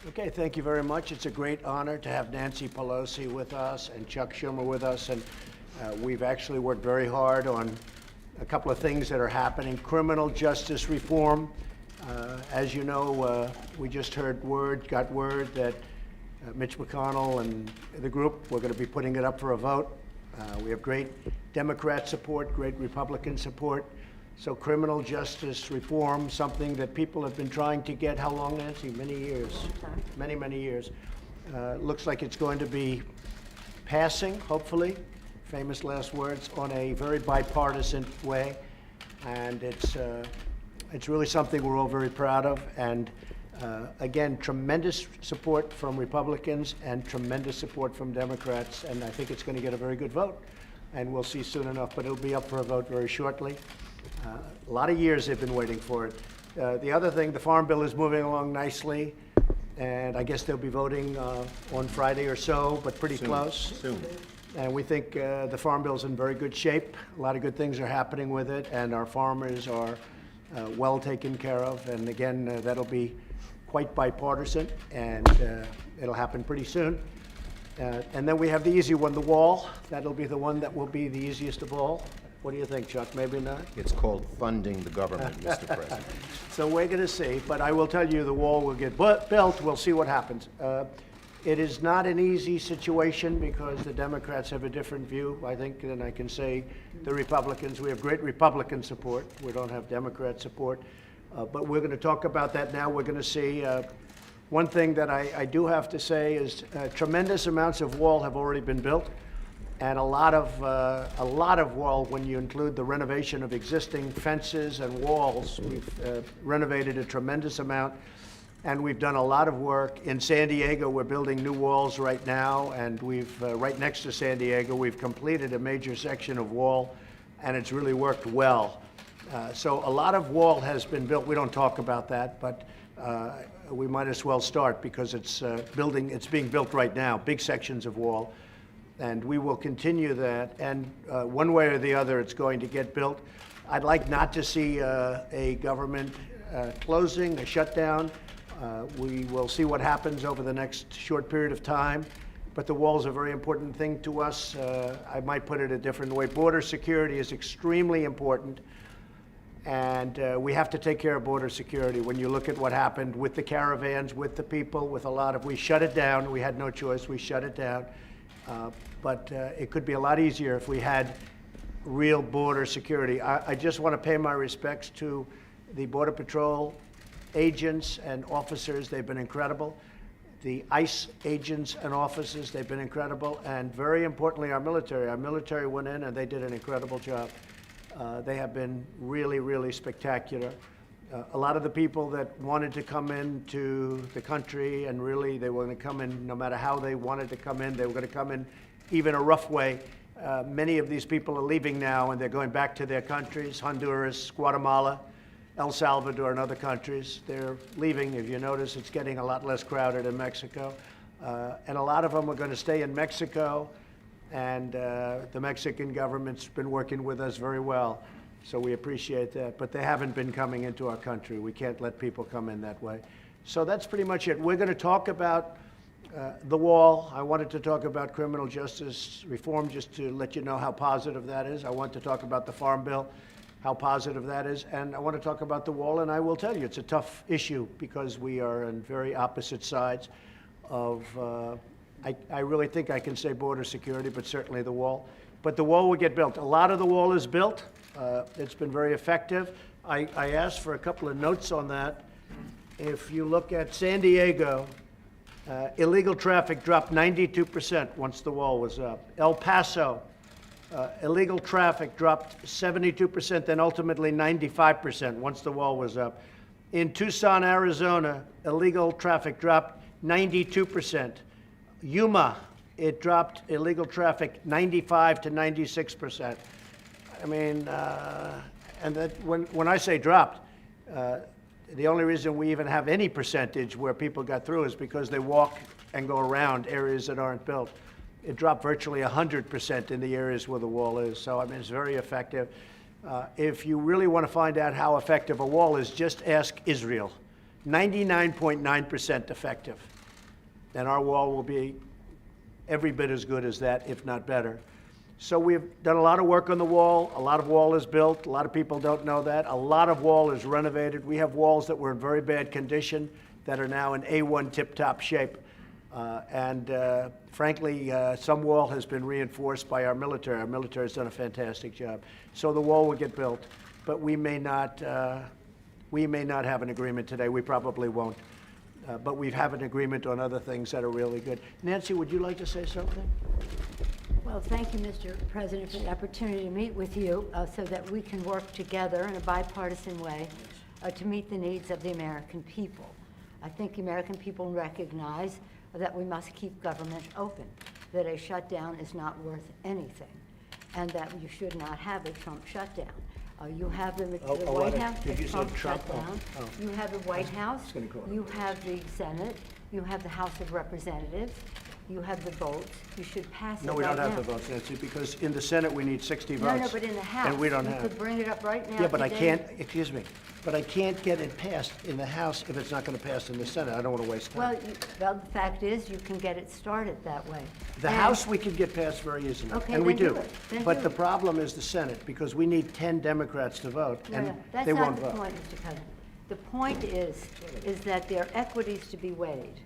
Okay, thank you very much. It's a great honor to have Nancy Pelosi with us and Chuck Schumer with us. And we've actually worked very hard on a couple of things that are happening. Criminal justice reform. As you know, we just got word that Mitch McConnell and the group, we're going to be putting it up for a vote. We have great Democrat support, great Republican support. So criminal justice reform, something that people have been trying to get, how long, Nancy? Many years. Many, many years. Looks like it's going to be passing, hopefully, famous last words, on a very bipartisan way. And it's really something we're all very proud of. And again, tremendous support from Republicans and tremendous support from Democrats. And I think it's going to get a very good vote. And we'll see soon enough, but it'll be up for a vote very shortly. A lot of years they've been waiting for it. The other thing, the Farm Bill is moving along nicely, and I guess they'll be voting on Friday or so, but pretty close. Soon. And we think the Farm Bill's in very good shape. A lot of good things are happening with it, and our farmers are well taken care of. And again, that'll be quite bipartisan, and it'll happen pretty soon. And then we have the easy one, the wall. That'll be the one that will be the easiest of all. What do you think, Chuck? Maybe not? It's called funding the government, Mr. President. So we're going to see. But I will tell you the wall will get built. We'll see what happens. It is not an easy situation because the Democrats have a different view, I think, than I can say the Republicans. We have great Republican support. We don't have Democrat support. But we're going to talk about that now. We're going to see. One thing that I do have to say is tremendous amounts of wall have already been built. And a lot of wall, when you include the renovation of existing fences and walls. We've renovated a tremendous amount, and we've done a lot of work. In San Diego, we're building new walls right now, and we've, right next to San Diego, we've completed a major section of wall, and it's really worked well. So a lot of wall has been built. We don't talk about that, but we might as well start because it's being built right now, big sections of wall. And we will continue that, and one way or the other, it's going to get built. I'd like not to see a government closing, a shutdown. We will see what happens over the next short period of time, but the wall is a very important thing to us. I might put it a different way. Border security is extremely important, and we have to take care of border security. When you look at what happened with the caravans, with the people, with we shut it down. We had no choice. We shut it down. But it could be a lot easier if we had real border security. I just want to pay my respects to the Border Patrol agents and officers. They've been incredible. The ICE agents and officers, they've been incredible. And very importantly, our military. Our military went in and they did an incredible job. They have been really, really spectacular. A lot of the people that wanted to come into the country, and really they were going to come in no matter how they wanted to come in, they were going to come in even a rough way. Many of these people are leaving now and they're going back to their countries, Honduras, Guatemala, El Salvador, and other countries. They're leaving. If you notice, it's getting a lot less crowded in Mexico. And a lot of them are going to stay in Mexico, and the Mexican government's been working with us very well. So we appreciate that, but they haven't been coming into our country. We can't let people come in that way. So that's pretty much it. We're going to talk about the wall. I wanted to talk about criminal justice reform just to let you know how positive that is. I want to talk about the Farm Bill, how positive that is. And I want to talk about the wall, and I will tell you, it's a tough issue because we are on very opposite sides of, I really think I can say border security, but certainly the wall. But the wall will get built. A lot of the wall is built. It's been very effective. I asked for a couple of notes on that. If you look at San Diego, illegal traffic dropped 92% once the wall was up. El Paso, illegal traffic dropped 72%, then ultimately 95% once the wall was up. In Tucson, Arizona, illegal traffic dropped 92%. Yuma, it dropped illegal traffic 95 to 96%. I mean, and that when I say dropped, the only reason we even have any percentage where people got through is because they walk and go around areas that aren't built. It dropped virtually 100% in the areas where the wall is. So, I mean, it's very effective. If you really want to find out how effective a wall is, just ask Israel. 99.9% effective. and our wall will be every bit as good as that, if not better. So we've done a lot of work on the wall. A lot of wall is built. A lot of people don't know that. A lot of wall is renovated. We have walls that were in very bad condition that are now in A1 tip-top shape. Frankly, some wall has been reinforced by our military. Our military has done a fantastic job. So the wall will get built, but we may not have an agreement today. We probably won't. But we have an agreement on other things that are really good. Nancy, would you like to say something? Well, thank you, Mr. President, for the opportunity to meet with you so that we can work together in a bipartisan way to meet the needs of the American people. I think the American people recognize that we must keep government open, that a shutdown is not worth anything, and that you should not have a Trump shutdown. You have the White House, did you say Trump Trump? shutdown. Oh. You have the White House, gonna go. you have the Senate, you have the House of Representatives, you have the votes. You should pass it No, right we don't now. have the votes, Nancy, because in the Senate, we need 60 votes. No, but in the House. And we don't You have. could bring it up right now. Yeah, but I today. can't, excuse me, but I can't get it passed in the House if it's not going to pass in the Senate. I don't want to waste Well, time. the fact is, you can get it started that way. The And- House, we can get passed very easily. Okay, and we then do. do it. Then But do the it. problem is the Senate, because we need 10 Democrats to vote, No, and no, that's they not won't the vote. point, Mr. President. The point is that there are equities to be weighed,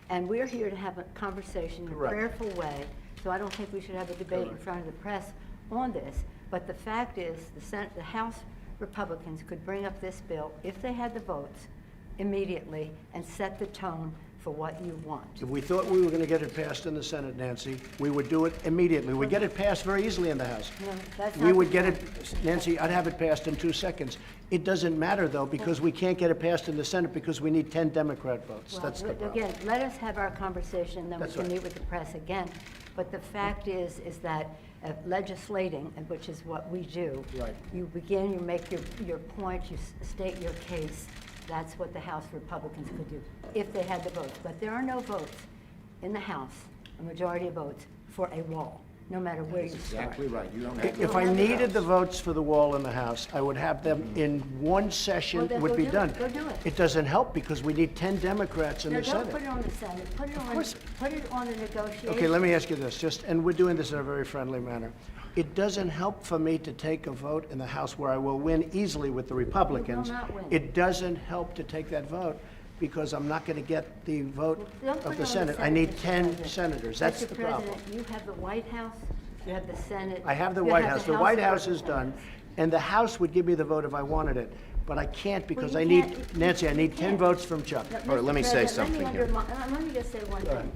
and we're here to have a conversation in a Correct. prayerful way, so I don't think we should have a debate in front of the press on this. But the fact is, the House Republicans could bring up this bill, if they had the votes, immediately, and set the tone for what you want. If we thought we were going to get it passed in the Senate, Nancy, we would do it immediately. We'd get it passed very easily in the House. No, that's We not would the get point. it, Nancy, I'd have it passed in 2 seconds. It doesn't matter, though, because we can't get it passed in the Senate because we need 10 Democrat votes. Well, That's the problem. again, let us have our conversation, then we That's can right. meet with the press again. But the fact is that legislating, which is what we do. Right. You begin, you make your point, you state your case. That's what the House Republicans could do, if they had the votes. But there are no votes in the House, a majority of votes, for a wall, no matter where you start. Exactly right. You don't have. If I needed the votes for the wall in the House, I would have them in one Well, session, then would go be do it. done. Go do it. It doesn't help because we need 10 Democrats in No, the don't put Senate. it on the Senate, put it on the negotiation. Okay, let me ask you this, and we're doing this in a very friendly manner. It doesn't help for me to take a vote in the House where I will win easily with the Republicans. not win. It doesn't help to take that vote because I'm not going to get the vote Don't put of it the on Senate. I need Mr. 10 President. senators. That's Mr. the problem. President, you have the White House, you have the Senate. I have the you White House. The White of House is done, Representatives. and the House would give me the vote if I wanted it. But I can't because you I need, can't- Nancy, I you need 10 can't. votes from Chuck. Now, All right, Mr. let me say President, something here. Let me just say one thing.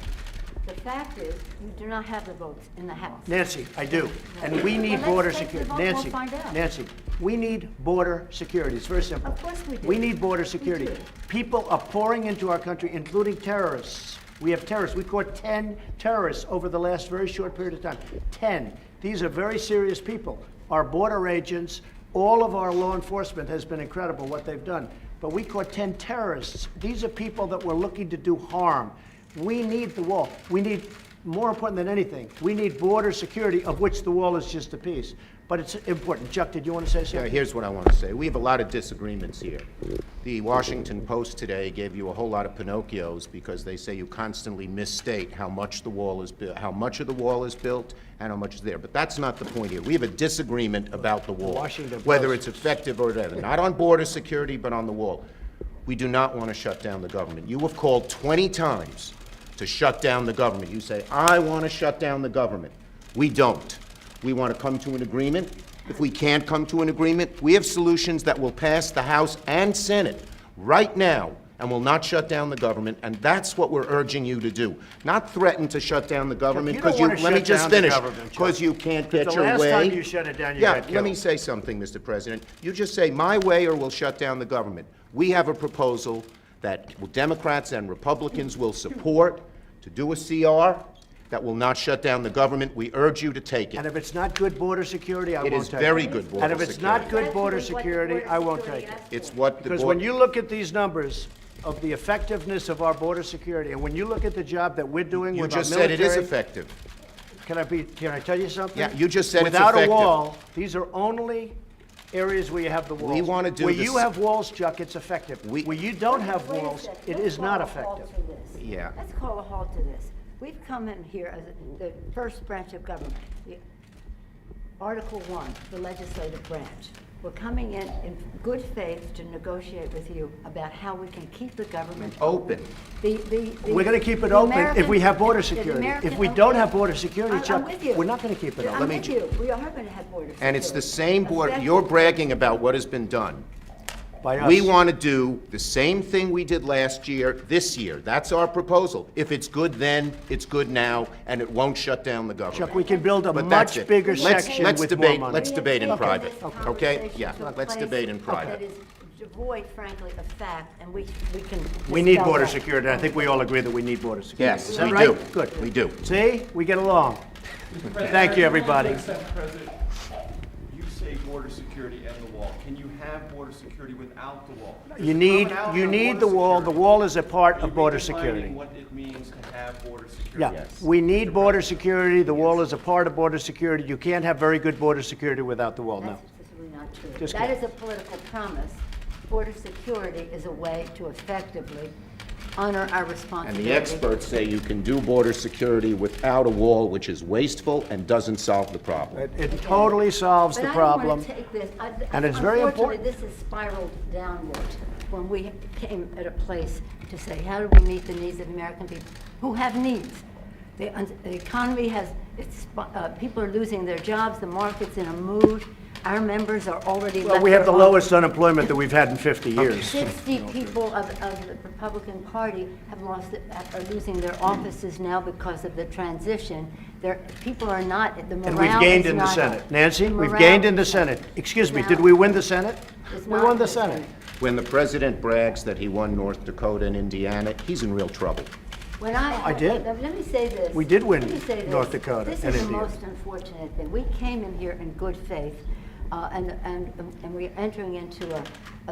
The fact is, you do not have the votes in the House. Nancy, I do. And we need Well, let's border take the security. vote and we'll Nancy, find out. Nancy, we need border security. It's very simple. Of course we do. We need border We security. do. People are pouring into our country, including terrorists. We have terrorists. We caught 10 terrorists over the last very short period of time. 10. These are very serious people. Our border agents, all of our law enforcement has been incredible what they've done. But we caught 10 terrorists. These are people that were looking to do harm. We need the wall. We need, more important than anything, we need border security, of which the wall is just a piece. But it's important. Chuck, did you want to say Yeah, something? here's what I want to say. We have a lot of disagreements here. The Washington Post today gave you a whole lot of Pinocchios because they say you constantly misstate how much the wall is built, how much of the wall is built, and how much is there. But that's not the point here. We have a disagreement about the wall, Washington whether Post. it's effective or whatever. Not on border security, but on the wall. We do not want to shut down the government. You have called 20 times to shut down the government. You say, I want to shut down the government. We don't. We want to come to an agreement. If we can't come to an agreement, we have solutions that will pass the House and Senate right now and will not shut down the government, and that's what we're urging you to do. Not threaten to shut down the government you don't because you, wanna let me shut just down the finish, government, Chuck. because you can't get The your last way. time you shut it down, you Yeah, got let me killed. say something, Mr. President. You just say, my way or we'll shut down the government. We have a proposal that Democrats and Republicans will support to do a CR that will not shut down the government. We urge you to take And it. if it's not good border security, I It won't is take it. very good border And if it's not security. good border That's what the security, border I won't security take it. asks for. It's what the Because when you look at these numbers of the effectiveness of our border security, and when you look at the job that we're doing You with our just said it is military, effective. can I tell you something? Yeah, you just said it's Without effective. a wall, these are only Areas where you have the walls. We wanna do Where this- you have walls, Chuck, it's effective. Where you don't have Wait a walls, second. it Let's is not call a halt effective. to this. Yeah. Let's call a halt to this. We've come in here as the first branch of government, Article 1, the legislative branch. We're coming in good faith to negotiate with you about how we can keep the government Open. We're going to keep it open if we have border security. If we don't have border security, Chuck, we're not going to keep it open. I'm with you. We are going to have border security. And it's the same board, Effective- you're bragging about what has been done. By us. We want to do the same thing we did last year, this year. That's our proposal. If it's good then, it's good now, and it won't shut down the government. Chuck, we can build a But that's much it. bigger Let's- section let's with more debate- money. let's debate in We have private, taken this okay? conversation Yeah, to a let's place debate in private. That is devoid, frankly, of fact, and we can. We need dispel border that. security. I think we all agree that we need border security. Yes, Is that we right? do. Good. We do. See, we get along. Thank you, everybody. Mr. President, you say border security and the wall. Can you have border security without the wall? You There's a need commonality on the wall. The security. wall is a part Are you of border redefining security. what it means to have border security? Yeah, we need border security. The wall is a part of border security. You can't have very good border security without the wall, no. That's just really not true. Just That kidding. is a political promise. Border security is a way to effectively honor our And responsibility. the experts say you can do border security without a wall, which is wasteful and doesn't solve the problem. It totally solves the But I don't problem. want to take this, and it's very important. Unfortunately, this has spiraled downward when we came at a place to say, how do we meet the needs of the American people who have needs? The economy has, people are losing their jobs, the market's in a mood, our members are already Well, left we have the their lowest unemployment that we've had in 50 years. 60 people of the Republican Party are losing their offices now because of the transition. People are not, the morale is not. And we've gained in the Senate. Nancy, the we've morale gained in the is- Senate. Excuse me, Now- did we win the Senate? It's We not won the the Senate. Senate. When the president brags that he won North Dakota and Indiana, he's in real trouble. When I did. Let me say this. We did win Let me say this. North Dakota This and is the Indiana. most unfortunate thing. We came in here in good faith, and we're entering into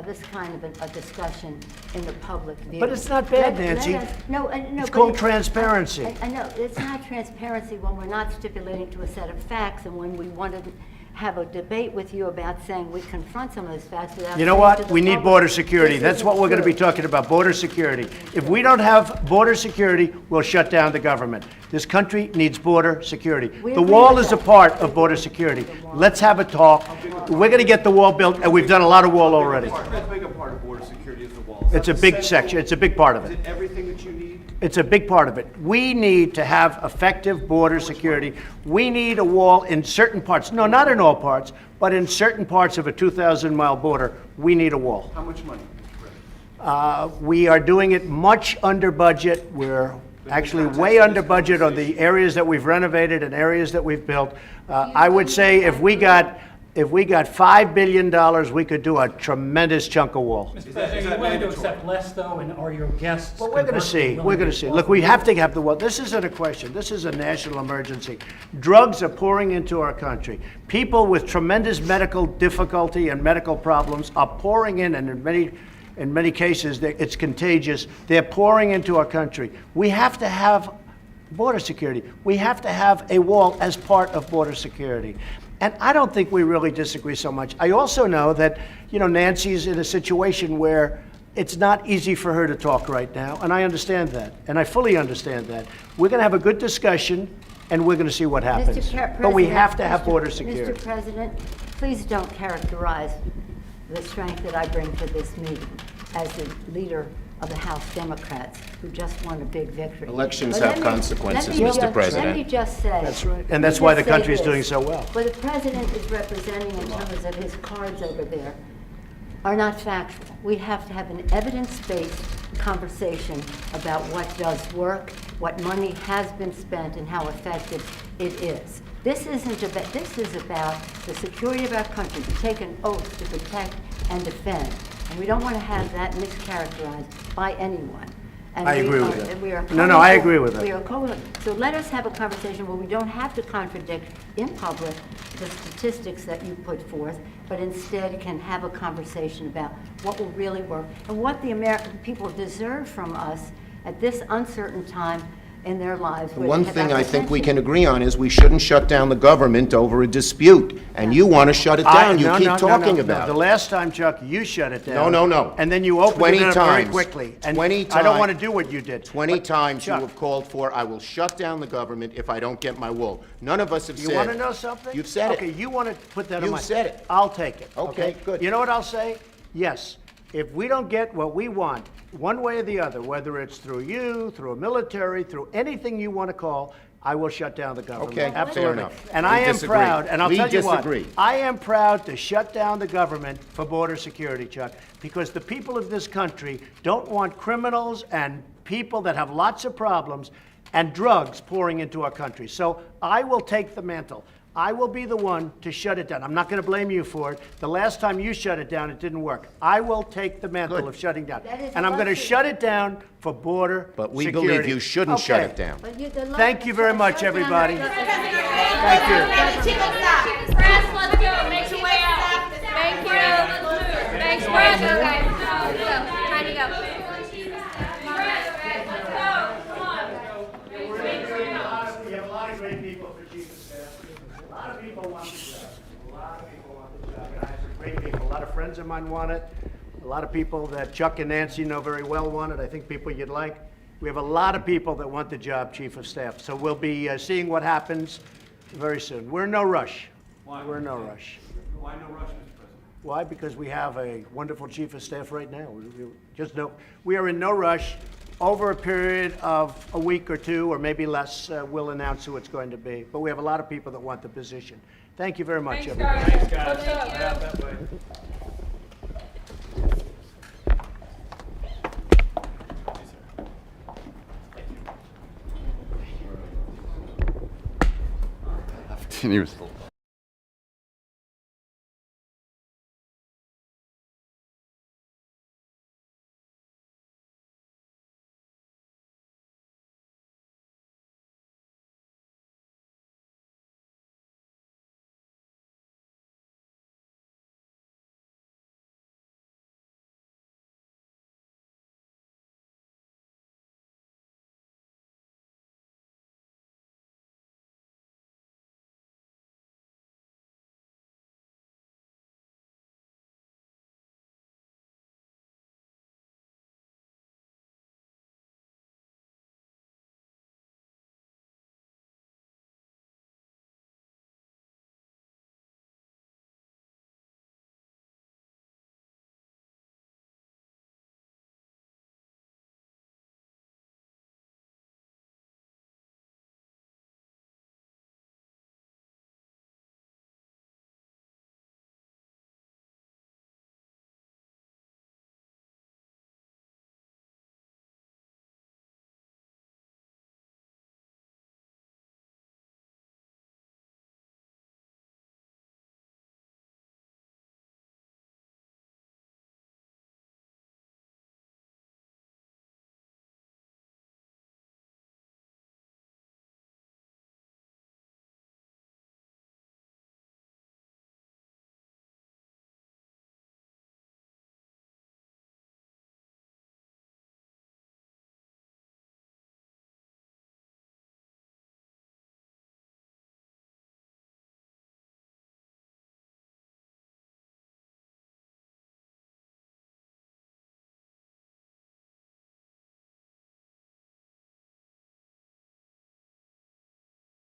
this kind of a discussion in the public view. But it's not bad, Let Nancy. us- No, no. It's but called transparency. I know, it's not transparency when we're not stipulating to a set of facts, and when we want to have a debate with you about saying we confront some of those facts without. You know saying what? to the We need public, border security. this That's isn't what we're going to be true. talking about, border security. If we don't have border security, we'll shut down the government. This country needs border security. We The agree wall with is a that. part of border security. Let's have a talk. We're going to get the wall built, and we've done a lot of wall already. How big a part of border security is the wall? Is It's a that big essential? section. It's a big part of Is it. it everything that you need? It's a big part of it. We need to have effective border security. We need a wall in certain parts. No, not in all parts, but in certain parts of a 2,000-mile border, we need a wall. How much money? We are doing it much under budget. We're actually way under budget on the areas that we've renovated and areas that we've built. I would say if we got $5 billion, we could do a tremendous chunk of wall. Mr. President, are you willing to accept less, though, and are your guests? Well, we're going to see. conversely We're going to see. Look, we have to have the wall. This isn't a question. This is a national emergency. Drugs are pouring into our country. People with tremendous medical difficulty and medical problems are pouring in, and in many cases, it's contagious. They're pouring into our country. We have to have border security. We have to have a wall as part of border security. And I don't think we really disagree so much. I also know that, Nancy's in a situation where it's not easy for her to talk right now, and I understand that, and I fully understand that. We're going to have a good discussion, and we're going to see what happens. But we have to have border security. Mr. President, please don't characterize the strength that I bring to this meeting as the leader of the House Democrats who just won a big victory. Elections But have consequences, let me Mr. just- President. Let me just say. That's right. And let me that's why just the say country's this. doing so well. What the president is representing in terms of his cards over there are not factual. We have to have an evidence-based conversation about what does work, what money has been spent, and how effective it is. This isn't about, this is about the security of our country, to take an oath to protect and defend. And we don't want to have that mischaracterized by anyone. And I we agree are- with that. and we are No, I agree with that. We are so let us have a conversation where we don't have to contradict in public the statistics that you put forth, but instead can have a conversation about what will really work and what the American people deserve from us at this uncertain time in their lives. where they One have thing I think we apprehension. can agree on is we shouldn't shut down the government over a dispute, and you want to shut it down. You No, keep no, no, talking no. about The it. last time, Chuck, you shut it down. No, no, no. And then you opened 20 it up very times. quickly. And 20 I don't times. want to do what you did. 20 But, times you Chuck, have called for, I will shut down the government if I don't get my wall. None of us have said. You want to know something? You've said it. Okay, you want to put that on You've my... said it. I'll take it. Okay, good. You know what I'll say? Yes. If we don't get what we want, one way or the other, whether it's through you, through a military, through anything you want to call, I will shut down the government. Okay, fair Absolutely. enough. And We I am disagree. proud, and I'll We tell you what. disagree. I am proud to shut down the government for border security, Chuck, because the people of this country don't want criminals and people that have lots of problems and drugs pouring into our country. So I will take the mantle. I will be the one to shut it down. I'm not going to blame you for it. The last time you shut it down, it didn't work. I will take the mantle Good. of shutting down. That is And I'm going to luxury. shut it down for border But we security. believe you shouldn't shut Okay. it down. But the Thank you very much, shut down everybody. the- Thank you. Press, let's go. Make your way out. Thank you. Thanks, Press. Go, guys. Go. Time to go. We have a lot of great people for chief of staff. A lot of people want the job. A lot of people want the job. And I have some great people. A lot of friends of mine want it. A lot of people that Chuck and Nancy know very well want it. I think people you'd like. We have a lot of people that want the job, chief of staff. So we'll be seeing what happens very soon. We're in no rush. Why? We're in no rush. Why no rush, Mr. President? Why? Because we have a wonderful chief of staff right now. We are in no rush. Over a period of a week or two, or maybe less, we'll announce who it's going to be. But we have a lot of people that want the position. Thank you very much, everybody. Thanks, guys. Yeah, that way. He was still.